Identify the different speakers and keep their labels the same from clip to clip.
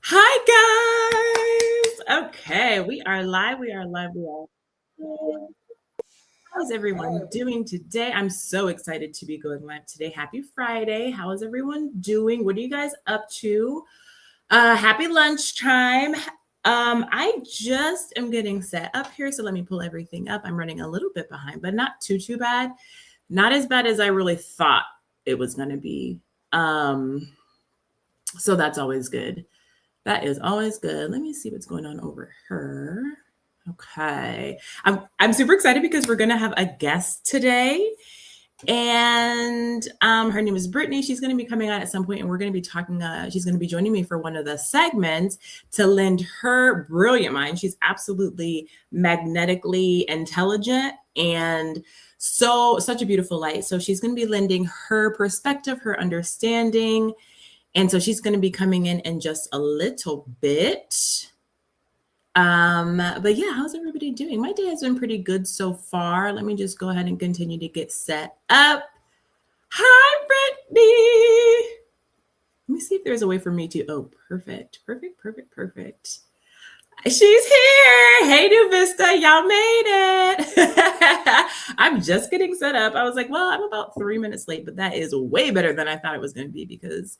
Speaker 1: Hi guys. Okay, we are live. We are live. We are live. How's everyone doing today? I'm so excited to be going live today. Happy Friday. How is everyone doing? What are you guys up to? Happy lunchtime. I just am getting set up here, so let me pull everything up. I'm running a little bit behind, but not too bad. Not as bad as I really thought it was going to be. So that's always good. That is always good. Let me see what's going on over her. Okay. I'm super excited because we're gonna have a guest today. And her name is Brittany. She's going to be coming on at some point, and we're going to be talking. She's going to be joining me for one of the segments to lend her brilliant mind. She's absolutely magnetically intelligent and such a beautiful light. So she's going to be lending her perspective, her understanding, and so she's going to be coming in just a little bit. But yeah, how's everybody doing? My day has been pretty good so far. Let me just go ahead and continue to get set up. Hi, Brittany. Let me see if there's a way for me to. Oh, perfect. She's here. Hey, New Vista, y'all made it. I'm just getting set up. I was like, well, I'm about 3 minutes late, but that is way better than I thought it was going to be because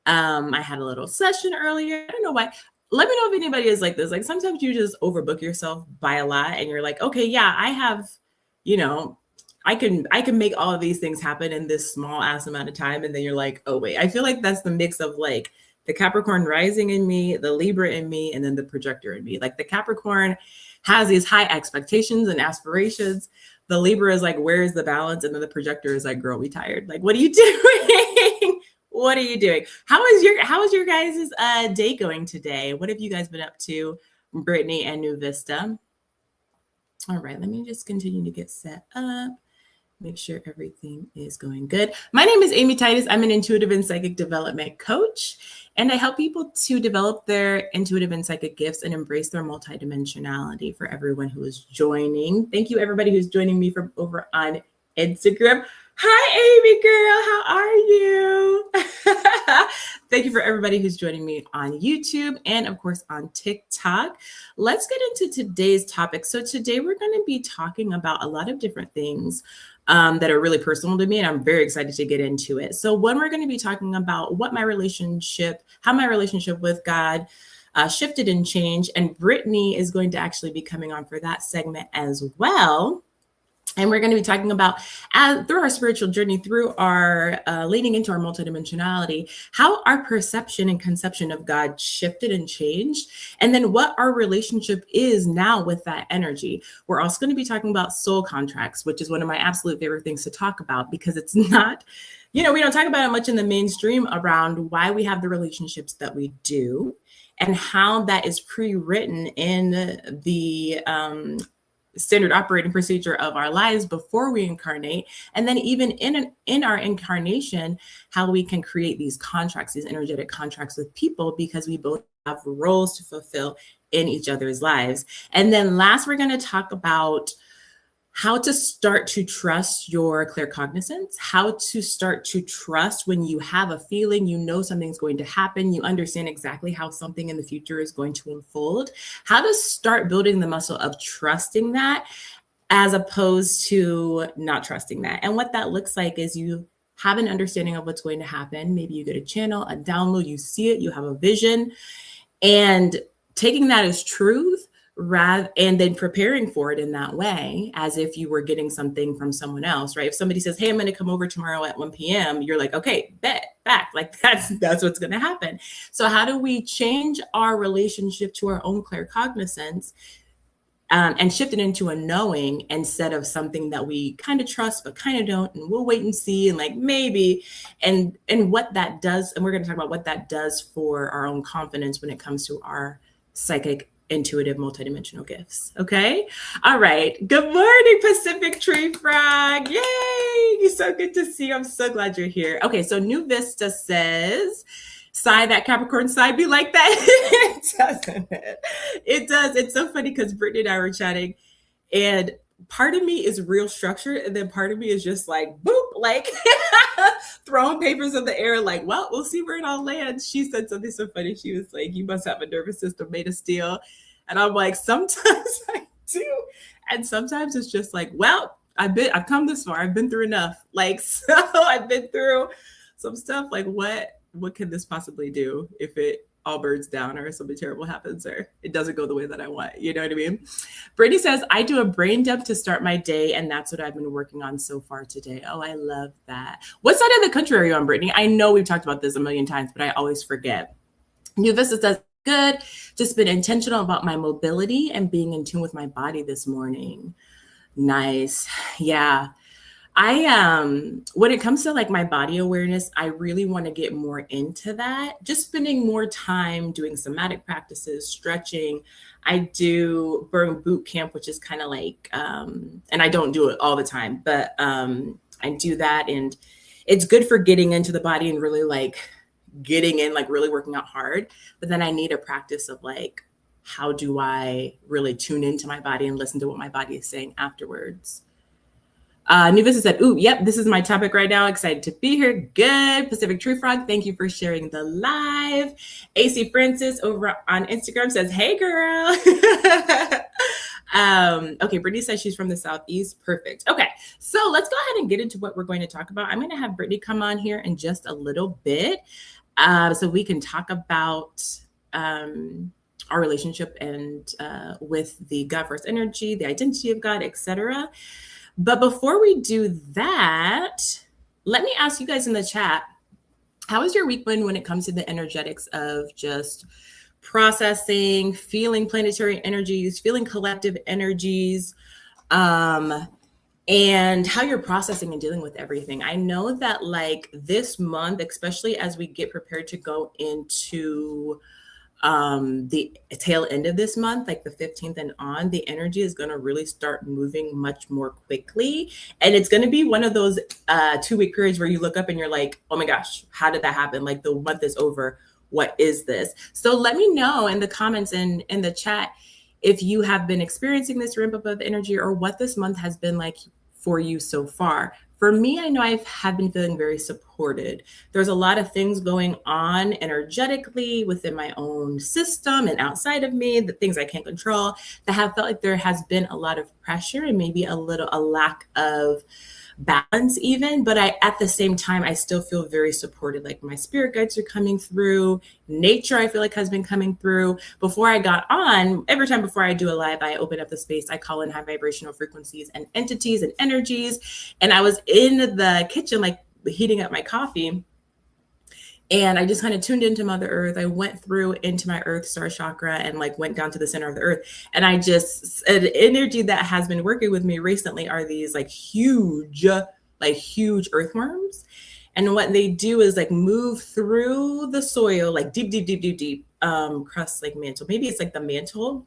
Speaker 1: I had a little session earlier. I don't know why. Let me know if anybody is like this. Like sometimes you just overbook yourself by a lot and you're like, okay, yeah, I have, I can make all of these things happen in this small ass amount of time. And then you're like, oh wait, I feel like that's the mix of like the Capricorn rising in me, the Libra in me, and then the projector in me. Like the Capricorn has these high expectations and aspirations. The Libra is like, where's the balance? And then the projector is like, girl, we tired. Like, what are you doing? What are you doing? How is your guys' day going today? What have you guys been up to, Brittany and New Vista? All right, let me just continue to get set up. Make sure everything is going good. My name is Amy Titus. I'm an intuitive and psychic development coach, and I help people to develop their intuitive and psychic gifts and embrace their multidimensionality. For everyone who is joining, thank you everybody who's joining me from over on Instagram. Hi, Amy girl. How are you? Thank you for everybody who's joining me on YouTube and, of course, on TikTok. Let's get into today's topic. So today we're going to be talking about a lot of different things that are really personal to me, and I'm very excited to get into it. So one, we're going to be talking about how my relationship with God shifted and changed, and Brittany is going to actually be coming on for that segment as well. And we're going to be talking about, through our spiritual journey, through our leading into our multidimensionality, how our perception and conception of God shifted and changed, and then what our relationship is now with that energy. We're also going to be talking about soul contracts, which is one of my absolute favorite things to talk about because it's not, we don't talk about it much in the mainstream around why we have the relationships that we do and how that is pre-written in the standard operating procedure of our lives before we incarnate, and then even in our incarnation, how we can create these contracts, these energetic contracts with people, because we both have roles to fulfill in each other's lives. And then last, we're going to talk about how to start to trust your claircognizance, how to start to trust when you have a feeling, something's going to happen, you understand exactly how something in the future is going to unfold, how to start building the muscle of trusting that as opposed to not trusting that. And what that looks like is you have an understanding of what's going to happen. Maybe you get a channel, a download, you see it, you have a vision, and taking that as truth, and then preparing for it in that way, as if you were getting something from someone else, right? If somebody says, hey, I'm going to come over tomorrow at 1 p.m., you're like, okay, back. Like that's what's going to happen. So how do we change our relationship to our own claircognizance and shift it into a knowing instead of something that we kind of trust, but kind of don't, and we'll wait and see, and like maybe, and what that does. And we're going to talk about what that does for our own confidence when it comes to our psychic intuitive multidimensional gifts. Okay. All right. Good morning, Pacific Tree Frog. Yay. You're so good to see you. I'm so glad you're here. Okay. So New Vista says, sigh, that Capricorn side be like that. It doesn't. It does. It's so funny because Brittany and I were chatting, and part of me is real structured, and then part of me is just like boop, like throwing papers in the air, like, well, we'll see where it all lands. She said something so funny. She was like, you must have a nervous system made of steel. And I'm like, sometimes I do. And sometimes it's just like, well, I've come this far. I've been through enough. Like, so I've been through some stuff. Like, what can this possibly do if it all burns down or something terrible happens or it doesn't go the way that I want? You know what I mean? Brittany says, I do a brain dump to start my day, and that's what I've been working on so far today. Oh, I love that. What side of the country are you on, Brittany? I know we've talked about this a million times, but I always forget. New Vista says, good. Just been intentional about my mobility and being in tune with my body this morning. Nice. Yeah. When it comes to like my body awareness, I really want to get more into that. Just spending more time doing somatic practices, stretching. I do burn boot camp, which is kind of like, and I don't do it all the time, but I do that, and it's good for getting into the body and really like getting in, like really working out hard. But then I need a practice of like, how do I really tune into my body and listen to what my body is saying afterwards? New Vista said, ooh, yep, this is my topic right now. Excited to be here. Good. Pacific Tree Frog, thank you for sharing the live. AC Francis over on Instagram says, hey, girl. Okay, Brittany says she's from the Southeast. Perfect. Okay, so let's go ahead and get into what we're going to talk about. I'm going to have Brittany come on here in just a little bit so we can talk about our relationship and with the God First energy, the identity of God, etc. But before we do that, let me ask you guys in the chat, how has your week been when it comes to the energetics of just processing, feeling planetary energies, feeling collective energies, and how you're processing and dealing with everything? I know that like this month, especially as we get prepared to go into the tail end of this month, like the 15th and on, the energy is going to really start moving much more quickly. And it's going to be one of those 2-week periods where you look up and you're like, oh my gosh, how did that happen? Like the month is over. What is this? So let me know in the comments and in the chat if you have been experiencing this ramp up of energy or what this month has been like for you so far. For me, I know I have been feeling very supported. There's a lot of things going on energetically within my own system and outside of me, the things I can't control, that have felt like there has been a lot of pressure and maybe a lack of balance even, but at the same time, I still feel very supported. Like my spirit guides are coming through. Nature, I feel like, has been coming through. Before I got on, every time before I do a live, I open up the space, I call in high vibrational frequencies and entities and energies. And I was in the kitchen, like heating up my coffee. And I just kind of tuned into Mother Earth. I went through into my Earth Star chakra and like went down to the center of the earth. And I just, an energy that has been working with me recently are these like huge earthworms. And what they do is like move through the soil, like deep, crust, like mantle. Maybe it's like the mantle.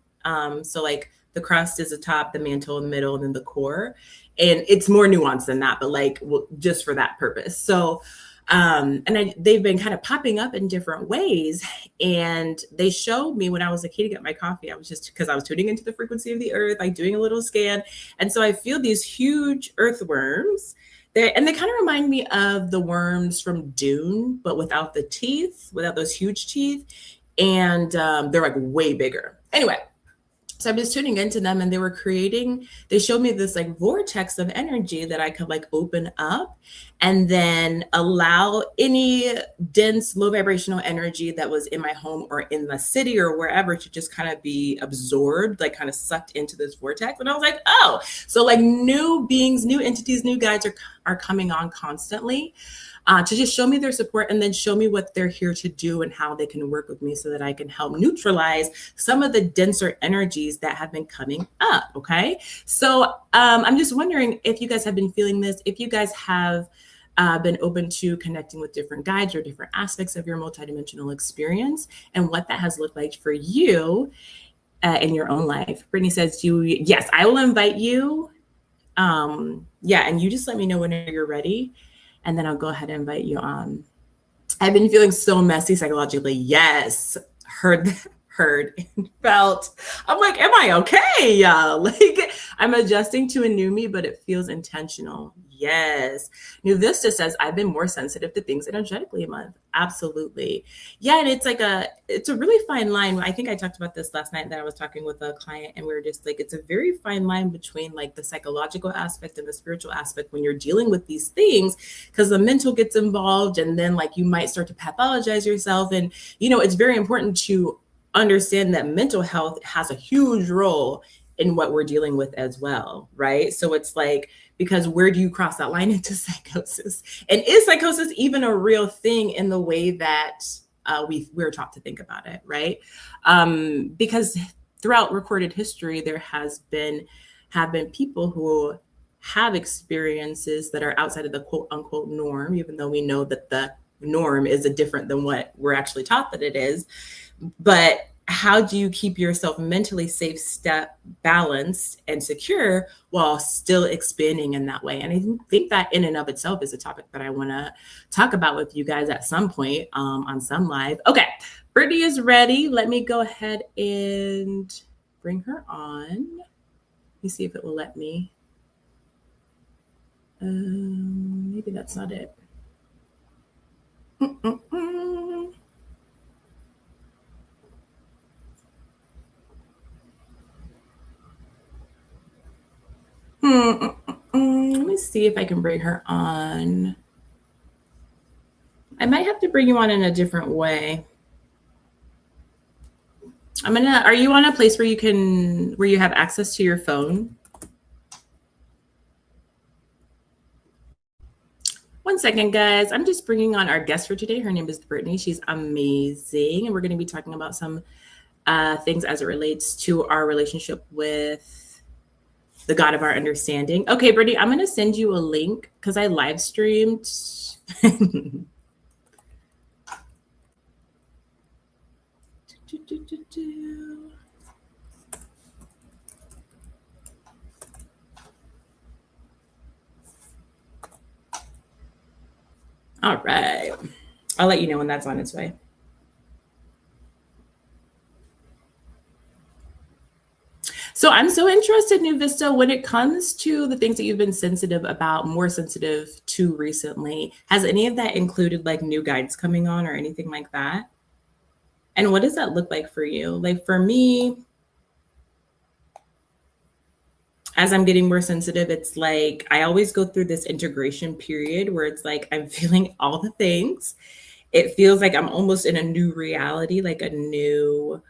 Speaker 1: So like the crust is the top, the mantle in the middle, and then the core. And it's more nuanced than that, but like just for that purpose. So they've been kind of popping up in different ways. And they showed me when I was like heating up my coffee, I was just, because I was tuning into the frequency of the earth, like doing a little scan. And so I feel these huge earthworms there, and they kind of remind me of the worms from Dune, but without the teeth, without those huge teeth. And they're like way bigger. Anyway, so I'm just tuning into them, and they showed me this like vortex of energy that I could like open up and then allow any dense, low vibrational energy that was in my home or in the city or wherever to just kind of be absorbed, like kind of sucked into this vortex. And I was like, oh, so like new beings, new entities, new guides are coming on constantly. To just show me their support and then show me what they're here to do and how they can work with me so that I can help neutralize some of the denser energies that have been coming up. Okay. So I'm just wondering if you guys have been feeling this, if you guys have been open to connecting with different guides or different aspects of your multidimensional experience and what that has looked like for you in your own life. Brittany says, yes, I will invite you. And you just let me know whenever you're ready. And then I'll go ahead and invite you on. I've been feeling so messy psychologically. Yes, heard heard, and felt. I'm like, am I okay? Like, I'm adjusting to a new me, but it feels intentional. Yes. New Vista says, I've been more sensitive to things energetically a month. Absolutely. Yeah. And it's a really fine line. I think I talked about this last night that I was talking with a client, and we were just like, it's a very fine line between like the psychological aspect and the spiritual aspect when you're dealing with these things, because the mental gets involved, and then like you might start to pathologize yourself. And, it's very important to understand that mental health has a huge role in what we're dealing with as well, right? So it's like, because where do you cross that line into psychosis? And is psychosis even a real thing in the way that we're taught to think about it, right? Because throughout recorded history, there have been people who have experiences that are outside of the quote unquote norm, even though we know that the norm is a different than what we're actually taught that it is. But how do you keep yourself mentally safe, balanced, and secure while still expanding in that way? And I think that in and of itself is a topic that I want to talk about with you guys at some point on some live. Okay, Brittany is ready. Let me go ahead and bring her on. Let me see if it will let me. Maybe that's not it. Let me see if I can bring her on. I might have to bring you on in a different way. Are you on a place where you have access to your phone? One second, guys. I'm just bringing on our guest for today. Her name is Brittany. She's amazing. And we're going to be talking about some things as it relates to our relationship with the God of our understanding. Okay, Brittany, I'm going to send you a link because I live streamed. All right. I'll let you know when that's on its way. So I'm so interested, New Vista, when it comes to the things that you've been more sensitive to recently. Has any of that included like new guides coming on or anything like that? And what does that look like for you? Like for me, as I'm getting more sensitive, it's like I always go through this integration period where it's like I'm feeling all the things. It feels like I'm almost in a new reality, like a new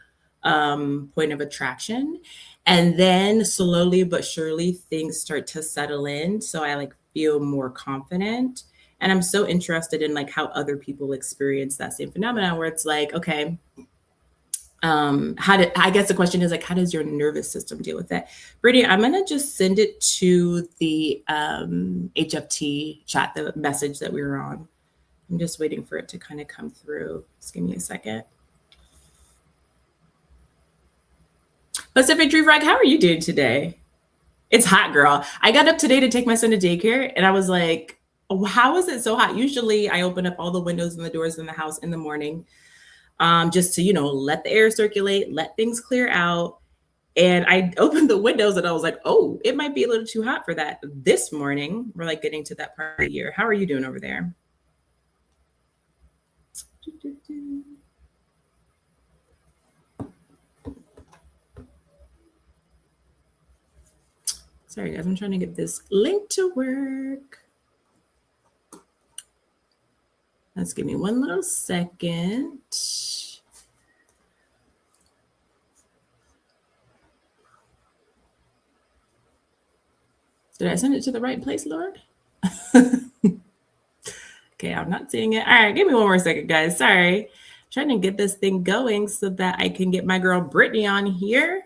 Speaker 1: point of attraction. And then slowly but surely things start to settle in. So I like feel more confident. And I'm so interested in like how other people experience that same phenomenon where it's like, okay, I guess the question is like, how does your nervous system deal with that? Brittany, I'm gonna just send it to the HFT chat, the message that we were on. I'm just waiting for it to kind of come through. Just give me a second. Pacific Tree Frog, how are you doing today? It's hot, girl. I got up today to take my son to daycare, and I was like, oh, how is it so hot? Usually I open up all the windows and the doors in the house in the morning just to, let the air circulate, let things clear out. And I opened the windows and I was like, oh, it might be a little too hot for that. This morning, we're like getting to that part of the year. How are you doing over there? Sorry, guys, I'm trying to get this link to work. Let's give me one little second. Did I send it to the right place, Lord? Okay, I'm not seeing it. All right, give me one more second, guys. Sorry. I'm trying to get this thing going so that I can get my girl Brittany on here.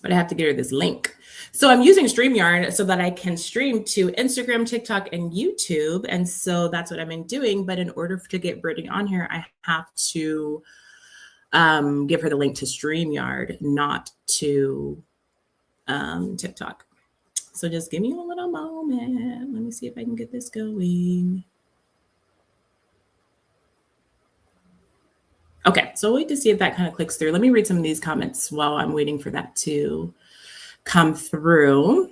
Speaker 1: But I have to get her this link. So I'm using StreamYard so that I can stream to Instagram, TikTok, and YouTube. And so that's what I've been doing. But in order to get Brittany on here, I have to give her the link to StreamYard, not to TikTok. So just give me a little moment. Let me see if I can get this going. Okay, so we'll wait to see if that kind of clicks through. Let me read some of these comments while I'm waiting for that to come through.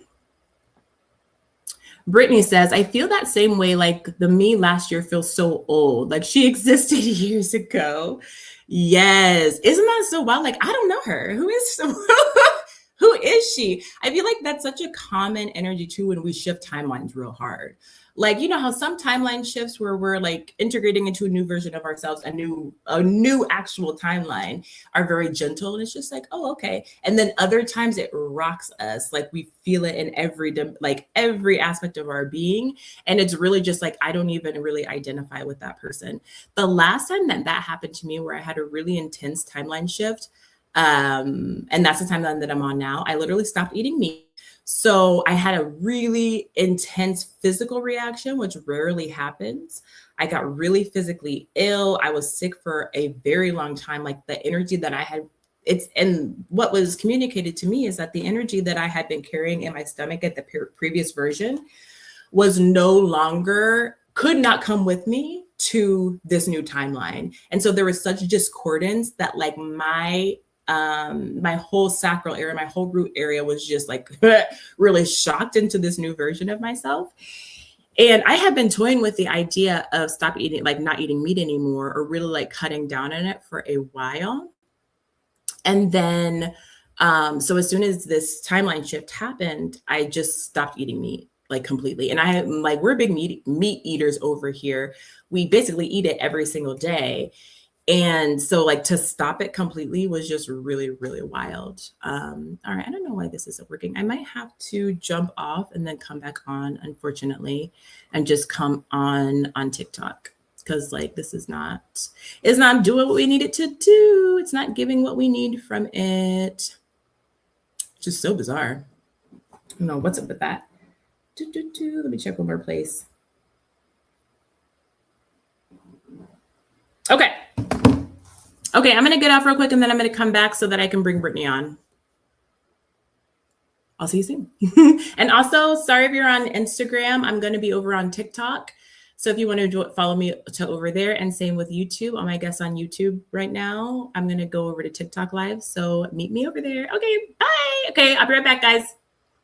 Speaker 1: Brittany says, I feel that same way, like the me last year feels so old, like she existed years ago. Yes. Isn't that so wild? Like, I don't know her. Who is who is she? I feel like that's such a common energy too when we shift timelines real hard. Like, you know how some timeline shifts where we're like integrating into a new version of ourselves, a new actual timeline, are very gentle, and it's just like, oh, okay. And then other times it rocks us, like we feel it in every aspect of our being, and it's really just like I don't even really identify with that person. The last time that happened to me, where I had a really intense timeline shift, and that's the timeline that I'm on now, I literally stopped eating meat. So I had a really intense physical reaction, which rarely happens. I got really physically ill. I was sick for a very long time. Like the energy that I had, and what was communicated to me is that the energy that I had been carrying in my stomach at the previous version was no longer, could not come with me to this new timeline. And so there was such discordance that like my whole sacral area, my whole root area was just like really shocked into this new version of myself. And I had been toying with the idea of stop eating, like not eating meat anymore, or really like cutting down on it for a while. And then, so as soon as this timeline shift happened, I just stopped eating meat like completely. And we're big meat eaters over here. We basically eat it every single day. And so like to stop it completely was just really, really wild. All right, I don't know why this isn't working. I might have to jump off and then come back on, unfortunately, and just come on TikTok, because like this is it's not doing what we need it to do. It's not giving what we need from it. Just so bizarre. I don't know what's up with that. Let me check one more place. Okay. Okay, I'm going to get off real quick, and then I'm going to come back so that I can bring Brittany on. I'll see you soon. And also, sorry if you're on Instagram, I'm going to be over on TikTok. So if you want to follow me to over there, and same with YouTube. All my guests on YouTube right now, I'm going to go over to TikTok Live. So meet me over there. Okay, bye. Okay, I'll be right back, guys.